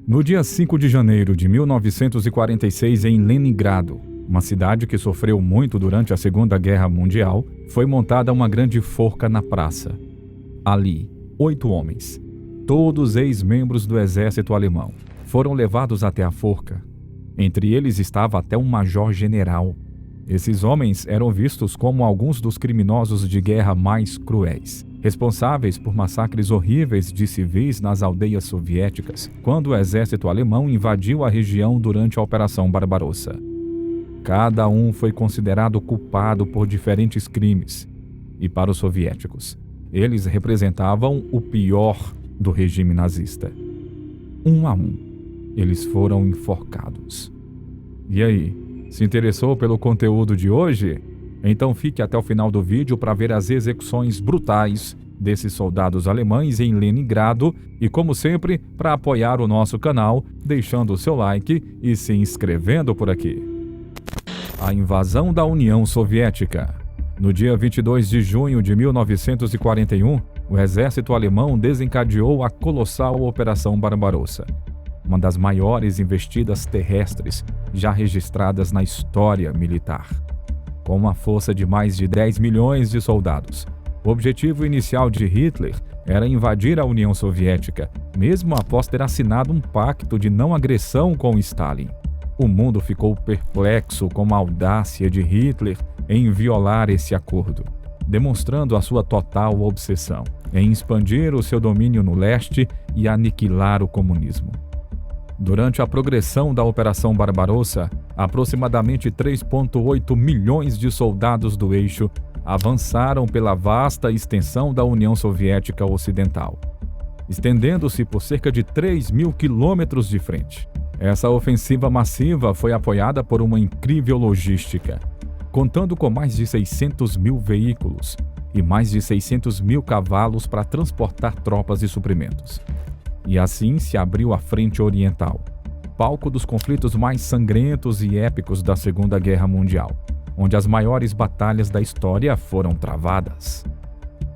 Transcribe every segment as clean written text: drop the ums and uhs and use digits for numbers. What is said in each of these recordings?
No dia 5 de janeiro de 1946, em Leningrado, uma cidade que sofreu muito durante a Segunda Guerra Mundial, foi montada uma grande forca na praça. Ali, 8 homens, todos ex-membros do exército alemão, foram levados até a forca. Entre eles estava até um major-general. Esses homens eram vistos como alguns dos criminosos de guerra mais cruéis, responsáveis por massacres horríveis de civis nas aldeias soviéticas, quando o exército alemão invadiu a região durante a Operação Barbarossa. Cada um foi considerado culpado por diferentes crimes, e para os soviéticos, eles representavam o pior do regime nazista. Um a um, eles foram enforcados. E aí? Se interessou pelo conteúdo de hoje? Então fique até o final do vídeo para ver as execuções brutais desses soldados alemães em Leningrado e, como sempre, para apoiar o nosso canal, deixando o seu like e se inscrevendo por aqui. A invasão da União Soviética. No dia 22 de junho de 1941, o exército alemão desencadeou a colossal Operação Barbarossa, uma das maiores investidas terrestres já registradas na história militar. Com uma força de mais de 10 milhões de soldados, o objetivo inicial de Hitler era invadir a União Soviética, mesmo após ter assinado um pacto de não agressão com Stalin. O mundo ficou perplexo com a audácia de Hitler em violar esse acordo, demonstrando a sua total obsessão em expandir o seu domínio no leste e aniquilar o comunismo. Durante a progressão da Operação Barbarossa, aproximadamente 3,8 milhões de soldados do eixo avançaram pela vasta extensão da União Soviética Ocidental, estendendo-se por cerca de 3.000 quilômetros de frente. Essa ofensiva massiva foi apoiada por uma incrível logística, contando com mais de 600 mil veículos e mais de 600 mil cavalos para transportar tropas e suprimentos. E assim se abriu a Frente Oriental, palco dos conflitos mais sangrentos e épicos da Segunda Guerra Mundial, onde as maiores batalhas da história foram travadas.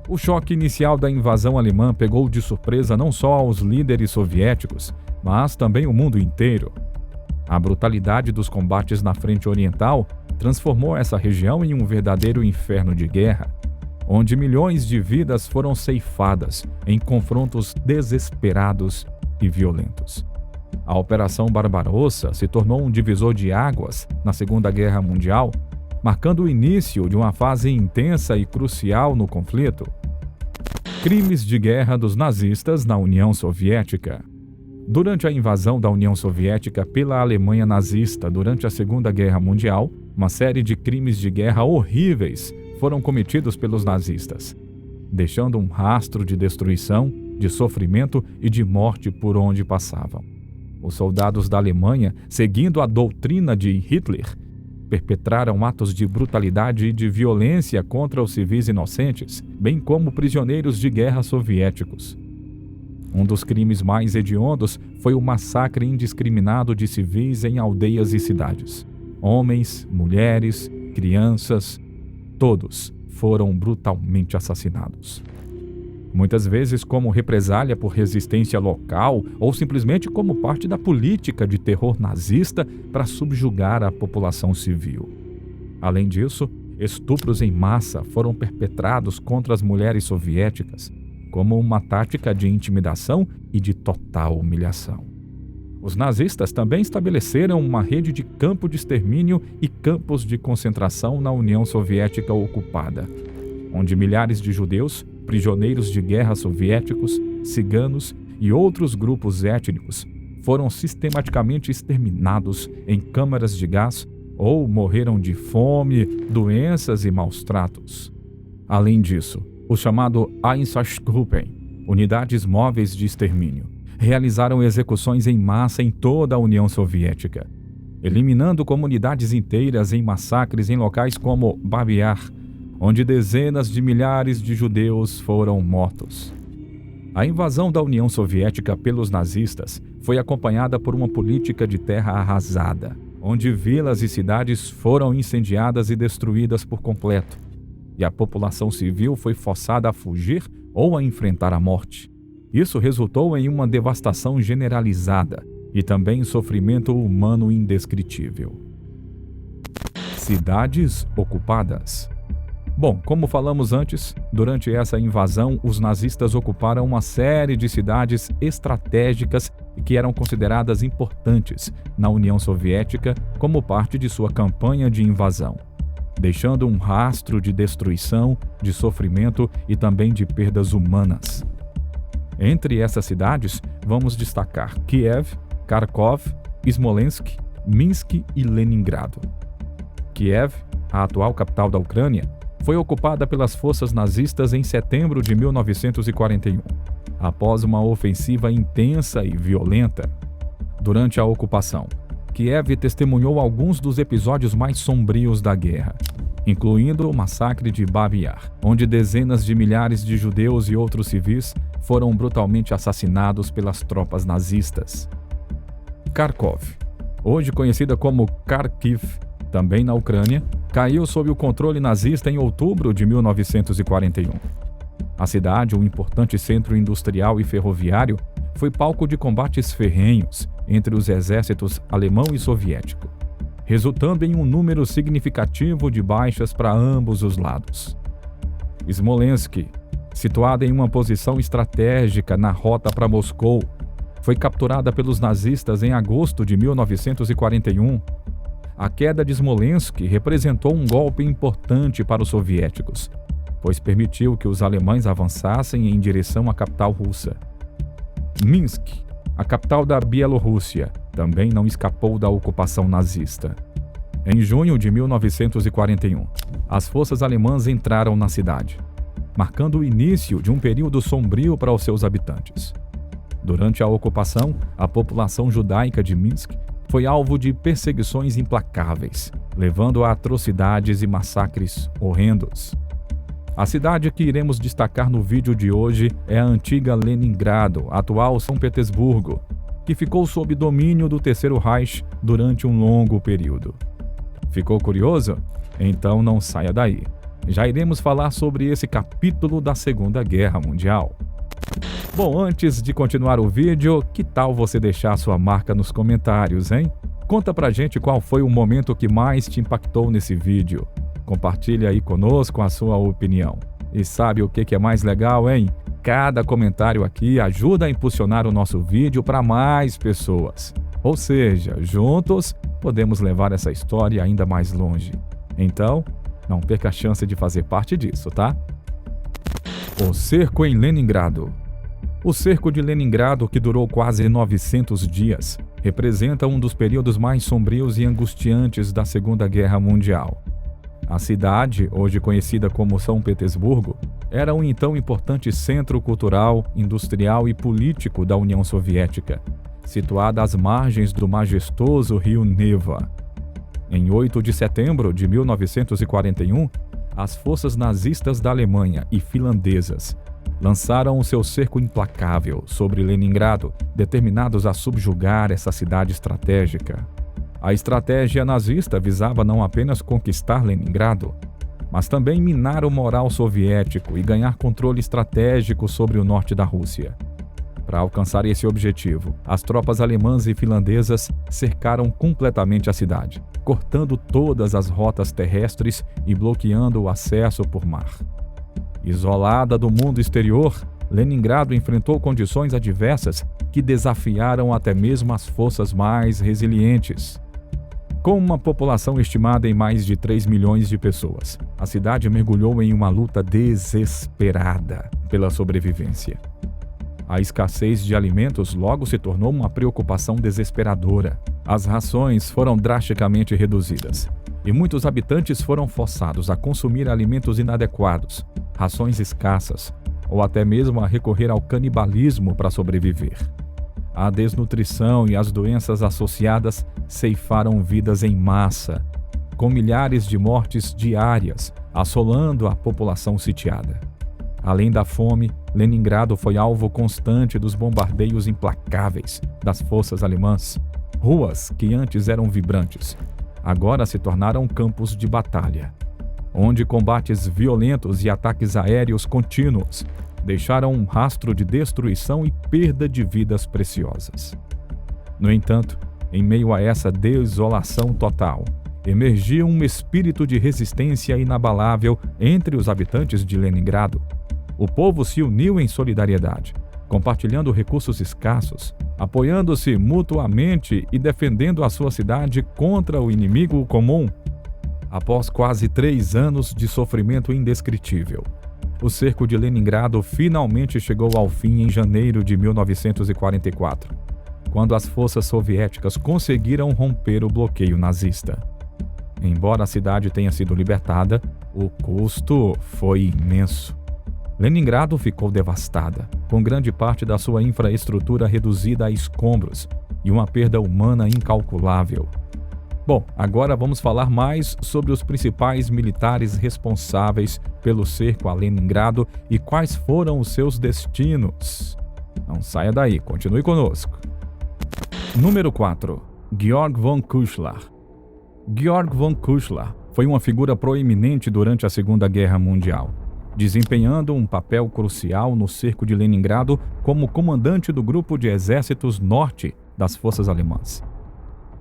O choque inicial da invasão alemã pegou de surpresa não só aos líderes soviéticos, mas também o mundo inteiro. A brutalidade dos combates na Frente Oriental transformou essa região em um verdadeiro inferno de guerra, onde milhões de vidas foram ceifadas em confrontos desesperados e violentos. A Operação Barbarossa se tornou um divisor de águas na Segunda Guerra Mundial, marcando o início de uma fase intensa e crucial no conflito. Crimes de guerra dos nazistas na União Soviética. Durante a invasão da União Soviética pela Alemanha nazista durante a Segunda Guerra Mundial, uma série de crimes de guerra horríveis foram cometidos pelos nazistas, deixando um rastro de destruição, de sofrimento e de morte por onde passavam. Os soldados da Alemanha, seguindo a doutrina de Hitler, perpetraram atos de brutalidade e de violência contra os civis inocentes, bem como prisioneiros de guerra soviéticos. Um dos crimes mais hediondos foi o massacre indiscriminado de civis em aldeias e cidades. Homens, mulheres, crianças, todos foram brutalmente assassinados. Muitas vezes como represália por resistência local ou simplesmente como parte da política de terror nazista para subjugar a população civil. Além disso, estupros em massa foram perpetrados contra as mulheres soviéticas, como uma tática de intimidação e de total humilhação. Os nazistas também estabeleceram uma rede de campo de extermínio e campos de concentração na União Soviética ocupada, onde milhares de judeus, prisioneiros de guerra soviéticos, ciganos e outros grupos étnicos foram sistematicamente exterminados em câmaras de gás ou morreram de fome, doenças e maus tratos. Além disso, o chamado Einsatzgruppen, unidades móveis de extermínio, realizaram execuções em massa em toda a União Soviética, eliminando comunidades inteiras em massacres em locais como Babi Yar, onde dezenas de milhares de judeus foram mortos. A invasão da União Soviética pelos nazistas foi acompanhada por uma política de terra arrasada, onde vilas e cidades foram incendiadas e destruídas por completo, e a população civil foi forçada a fugir ou a enfrentar a morte. Isso resultou em uma devastação generalizada, e também sofrimento humano indescritível. Cidades ocupadas. Bom, como falamos antes, durante essa invasão, os nazistas ocuparam uma série de cidades estratégicas e que eram consideradas importantes na União Soviética como parte de sua campanha de invasão, deixando um rastro de destruição, de sofrimento e também de perdas humanas. Entre essas cidades, vamos destacar Kiev, Kharkov, Smolensk, Minsk e Leningrado. Kiev, a atual capital da Ucrânia, foi ocupada pelas forças nazistas em setembro de 1941, após uma ofensiva intensa e violenta. Durante a ocupação, Kiev testemunhou alguns dos episódios mais sombrios da guerra, incluindo o massacre de Babi Yar, onde dezenas de milhares de judeus e outros civis foram brutalmente assassinados pelas tropas nazistas. Kharkov, hoje conhecida como Kharkiv, também na Ucrânia, caiu sob o controle nazista em outubro de 1941. A cidade, um importante centro industrial e ferroviário, foi palco de combates ferrenhos entre os exércitos alemão e soviético, resultando em um número significativo de baixas para ambos os lados. Smolensk, situada em uma posição estratégica na rota para Moscou, foi capturada pelos nazistas em agosto de 1941. A queda de Smolensk representou um golpe importante para os soviéticos, pois permitiu que os alemães avançassem em direção à capital russa. Minsk, a capital da Bielorrússia, também não escapou da ocupação nazista. Em junho de 1941, as forças alemãs entraram na cidade, marcando o início de um período sombrio para os seus habitantes. Durante a ocupação, a população judaica de Minsk foi alvo de perseguições implacáveis, levando a atrocidades e massacres horrendos. A cidade que iremos destacar no vídeo de hoje é a antiga Leningrado, atual São Petersburgo, que ficou sob domínio do Terceiro Reich durante um longo período. Ficou curioso? Então não saia daí. Já iremos falar sobre esse capítulo da Segunda Guerra Mundial. Bom, antes de continuar o vídeo, que tal você deixar sua marca nos comentários, hein? Conta pra gente qual foi o momento que mais te impactou nesse vídeo. Compartilha aí conosco a sua opinião. E sabe o que é mais legal, hein? Cada comentário aqui ajuda a impulsionar o nosso vídeo para mais pessoas. Ou seja, juntos podemos levar essa história ainda mais longe. Então, não perca a chance de fazer parte disso, tá? O cerco em Leningrado. O cerco de Leningrado, que durou quase 900 dias, representa um dos períodos mais sombrios e angustiantes da Segunda Guerra Mundial. A cidade, hoje conhecida como São Petersburgo, era um então importante centro cultural, industrial e político da União Soviética, situada às margens do majestoso rio Neva. Em 8 de setembro de 1941, as forças nazistas da Alemanha e finlandesas lançaram o seu cerco implacável sobre Leningrado, determinados a subjugar essa cidade estratégica. A estratégia nazista visava não apenas conquistar Leningrado, mas também minar o moral soviético e ganhar controle estratégico sobre o norte da Rússia. Para alcançar esse objetivo, as tropas alemãs e finlandesas cercaram completamente a cidade, cortando todas as rotas terrestres e bloqueando o acesso por mar. Isolada do mundo exterior, Leningrado enfrentou condições adversas que desafiaram até mesmo as forças mais resilientes. Com uma população estimada em mais de 3 milhões de pessoas, a cidade mergulhou em uma luta desesperada pela sobrevivência. A escassez de alimentos logo se tornou uma preocupação desesperadora. As rações foram drasticamente reduzidas e muitos habitantes foram forçados a consumir alimentos inadequados, rações escassas ou até mesmo a recorrer ao canibalismo para sobreviver. A desnutrição e as doenças associadas ceifaram vidas em massa, com milhares de mortes diárias assolando a população sitiada. Além da fome, Leningrado foi alvo constante dos bombardeios implacáveis das forças alemãs. Ruas que antes eram vibrantes, agora se tornaram campos de batalha, onde combates violentos e ataques aéreos contínuos deixaram um rastro de destruição e perda de vidas preciosas. No entanto, em meio a essa desolação total, emergia um espírito de resistência inabalável entre os habitantes de Leningrado. O povo se uniu em solidariedade, compartilhando recursos escassos, apoiando-se mutuamente e defendendo a sua cidade contra o inimigo comum. Após quase 3 anos de sofrimento indescritível, o cerco de Leningrado finalmente chegou ao fim em janeiro de 1944, quando as forças soviéticas conseguiram romper o bloqueio nazista. Embora a cidade tenha sido libertada, o custo foi imenso. Leningrado ficou devastada, com grande parte da sua infraestrutura reduzida a escombros e uma perda humana incalculável. Bom, agora vamos falar mais sobre os principais militares responsáveis pelo cerco a Leningrado e quais foram os seus destinos. Não saia daí, continue conosco. Número 4. Georg von Küchler. Georg von Küchler foi uma figura proeminente durante a Segunda Guerra Mundial, desempenhando um papel crucial no cerco de Leningrado como comandante do grupo de exércitos norte das forças alemãs.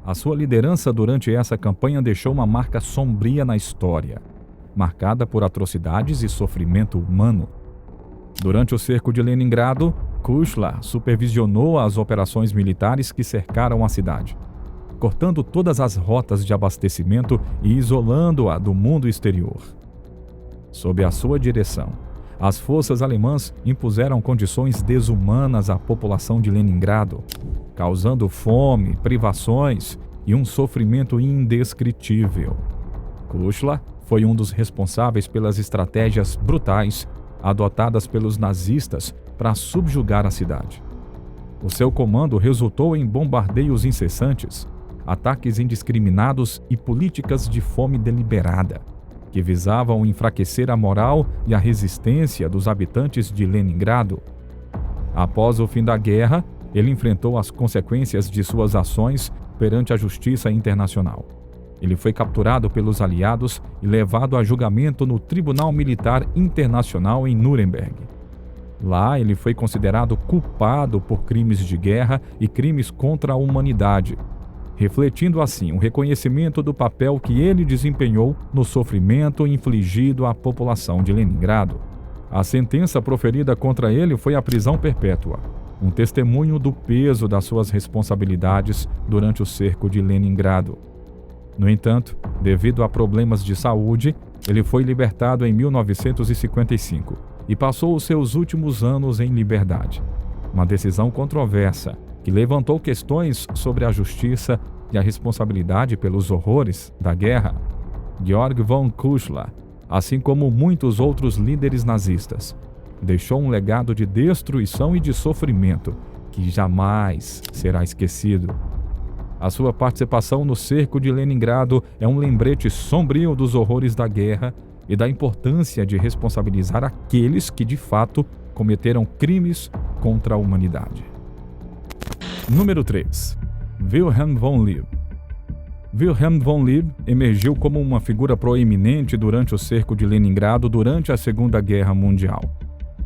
A sua liderança durante essa campanha deixou uma marca sombria na história, marcada por atrocidades e sofrimento humano. Durante o cerco de Leningrado, Küchler supervisionou as operações militares que cercaram a cidade, cortando todas as rotas de abastecimento e isolando-a do mundo exterior. Sob a sua direção, as forças alemãs impuseram condições desumanas à população de Leningrado, causando fome, privações e um sofrimento indescritível. Küchler foi um dos responsáveis pelas estratégias brutais adotadas pelos nazistas para subjugar a cidade. O seu comando resultou em bombardeios incessantes, ataques indiscriminados e políticas de fome deliberada, que visavam enfraquecer a moral e a resistência dos habitantes de Leningrado. Após o fim da guerra, ele enfrentou as consequências de suas ações perante a justiça internacional. Ele foi capturado pelos aliados e levado a julgamento no Tribunal Militar Internacional em Nuremberg. Lá, ele foi considerado culpado por crimes de guerra e crimes contra a humanidade, refletindo assim o reconhecimento do papel que ele desempenhou no sofrimento infligido à população de Leningrado. A sentença proferida contra ele foi a prisão perpétua, um testemunho do peso das suas responsabilidades durante o cerco de Leningrado. No entanto, devido a problemas de saúde, ele foi libertado em 1955 e passou os seus últimos anos em liberdade. Uma decisão controversa que levantou questões sobre a justiça e a responsabilidade pelos horrores da guerra. Georg von Küchler, assim como muitos outros líderes nazistas, deixou um legado de destruição e de sofrimento que jamais será esquecido. A sua participação no cerco de Leningrado é um lembrete sombrio dos horrores da guerra e da importância de responsabilizar aqueles que, de fato, cometeram crimes contra a humanidade. Número 3. Wilhelm von Lieb. Wilhelm von Lieb emergiu como uma figura proeminente durante o cerco de Leningrado durante a Segunda Guerra Mundial.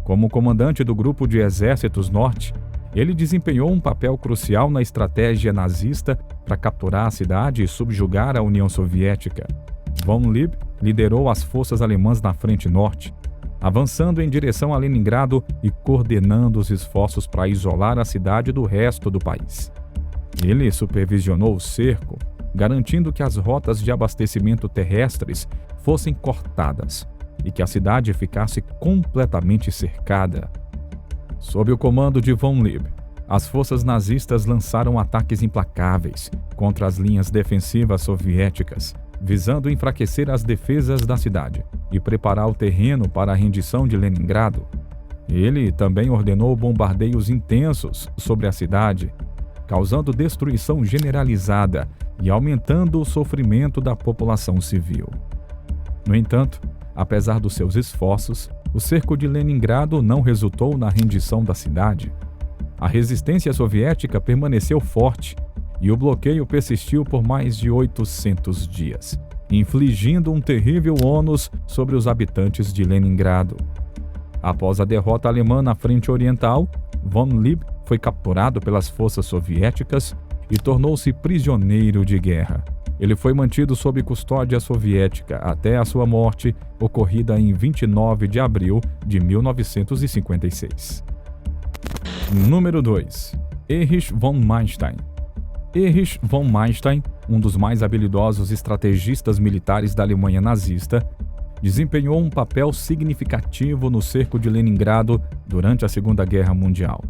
Como comandante do grupo de exércitos norte, ele desempenhou um papel crucial na estratégia nazista para capturar a cidade e subjugar a União Soviética. Von Lieb liderou as forças alemãs na frente norte, avançando em direção a Leningrado e coordenando os esforços para isolar a cidade do resto do país. Ele supervisionou o cerco, garantindo que as rotas de abastecimento terrestres fossem cortadas e que a cidade ficasse completamente cercada. Sob o comando de Von Lieb, as forças nazistas lançaram ataques implacáveis contra as linhas defensivas soviéticas, visando enfraquecer as defesas da cidade e preparar o terreno para a rendição de Leningrado. Ele também ordenou bombardeios intensos sobre a cidade, causando destruição generalizada e aumentando o sofrimento da população civil. No entanto, apesar dos seus esforços, o cerco de Leningrado não resultou na rendição da cidade. A resistência soviética permaneceu forte e o bloqueio persistiu por mais de 800 dias, infligindo um terrível ônus sobre os habitantes de Leningrado. Após a derrota alemã na frente oriental, Von Lieb foi capturado pelas forças soviéticas e tornou-se prisioneiro de guerra. Ele foi mantido sob custódia soviética até a sua morte, ocorrida em 29 de abril de 1956. Número 2. Erich von Manstein. Erich von Manstein, um dos mais habilidosos estrategistas militares da Alemanha nazista, desempenhou um papel significativo no cerco de Leningrado durante a Segunda Guerra Mundial.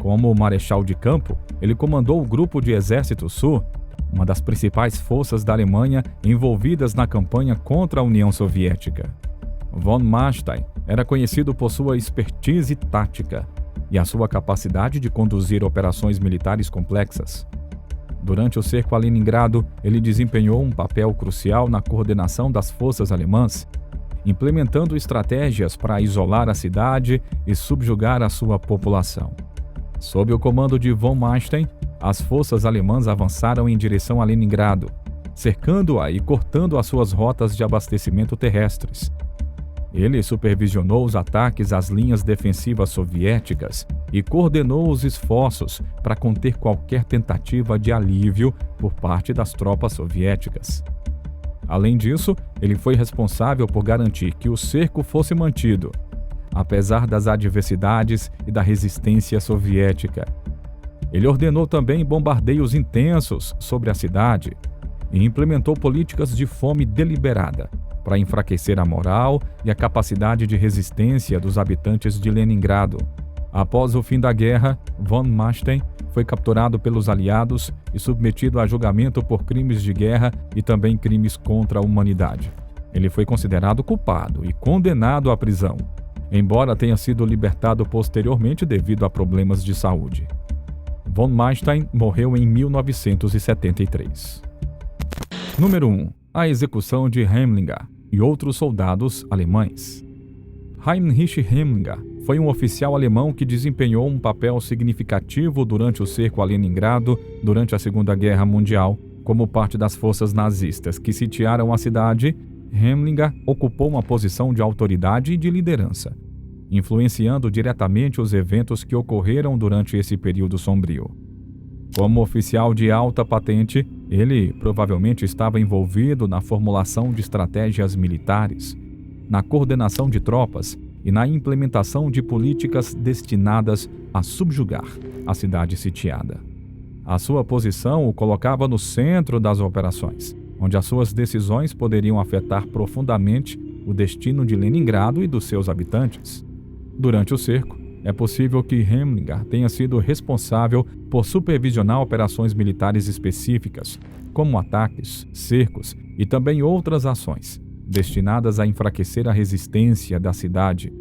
Como marechal de campo, ele comandou o Grupo de Exército Sul, uma das principais forças da Alemanha envolvidas na campanha contra a União Soviética. Von Manstein era conhecido por sua expertise tática e a sua capacidade de conduzir operações militares complexas. Durante o cerco a Leningrado, ele desempenhou um papel crucial na coordenação das forças alemãs, implementando estratégias para isolar a cidade e subjugar a sua população. Sob o comando de von Manstein, as forças alemãs avançaram em direção a Leningrado, cercando-a e cortando as suas rotas de abastecimento terrestres. Ele supervisionou os ataques às linhas defensivas soviéticas e coordenou os esforços para conter qualquer tentativa de alívio por parte das tropas soviéticas. Além disso, ele foi responsável por garantir que o cerco fosse mantido, apesar das adversidades e da resistência soviética. Ele ordenou também bombardeios intensos sobre a cidade e implementou políticas de fome deliberada para enfraquecer a moral e a capacidade de resistência dos habitantes de Leningrado. Após o fim da guerra, von Manstein foi capturado pelos aliados e submetido a julgamento por crimes de guerra e também crimes contra a humanidade. Ele foi considerado culpado e condenado à prisão, embora tenha sido libertado posteriormente devido a problemas de saúde. Von Manstein morreu em 1973. Número 1. A execução de Himmler e outros soldados alemães. Heinrich Himmler foi um oficial alemão que desempenhou um papel significativo durante o cerco a Leningrado durante a Segunda Guerra Mundial. Como parte das forças nazistas que sitiaram a cidade, Himmler ocupou uma posição de autoridade e de liderança, influenciando diretamente os eventos que ocorreram durante esse período sombrio. Como oficial de alta patente, ele provavelmente estava envolvido na formulação de estratégias militares, na coordenação de tropas e na implementação de políticas destinadas a subjugar a cidade sitiada. A sua posição o colocava no centro das operações, onde as suas decisões poderiam afetar profundamente o destino de Leningrado e dos seus habitantes. Durante o cerco, é possível que Himmler tenha sido responsável por supervisionar operações militares específicas, como ataques, cercos e também outras ações, destinadas a enfraquecer a resistência da cidade.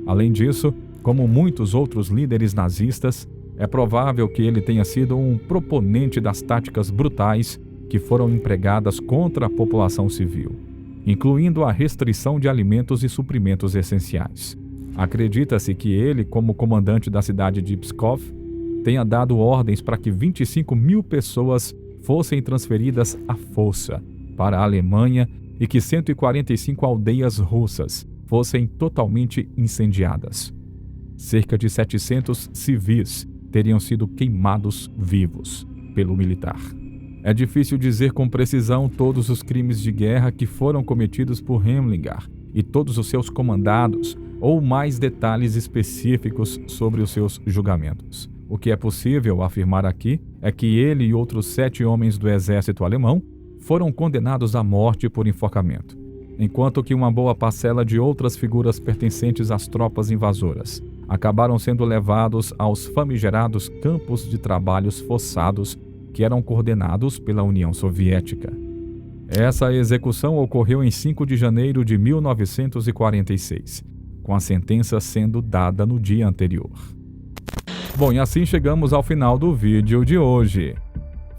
Além disso, como muitos outros líderes nazistas, é provável que ele tenha sido um proponente das táticas brutais que foram empregadas contra a população civil, incluindo a restrição de alimentos e suprimentos essenciais. Acredita-se que ele, como comandante da cidade de Pskov, tenha dado ordens para que 25 mil pessoas fossem transferidas à força para a Alemanha e que 145 aldeias russas fossem totalmente incendiadas. Cerca de 700 civis teriam sido queimados vivos pelo militar. É difícil dizer com precisão todos os crimes de guerra que foram cometidos por Himmler e todos os seus comandados, ou mais detalhes específicos sobre os seus julgamentos. O que é possível afirmar aqui é que ele e outros 7 homens do exército alemão foram condenados à morte por enforcamento, enquanto que uma boa parcela de outras figuras pertencentes às tropas invasoras acabaram sendo levados aos famigerados campos de trabalhos forçados que eram coordenados pela União Soviética. Essa execução ocorreu em 5 de janeiro de 1946, com a sentença sendo dada no dia anterior. Bom, e assim chegamos ao final do vídeo de hoje.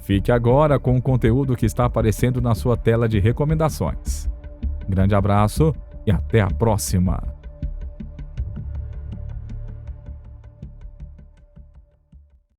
Fique agora com o conteúdo que está aparecendo na sua tela de recomendações. Grande abraço e até a próxima!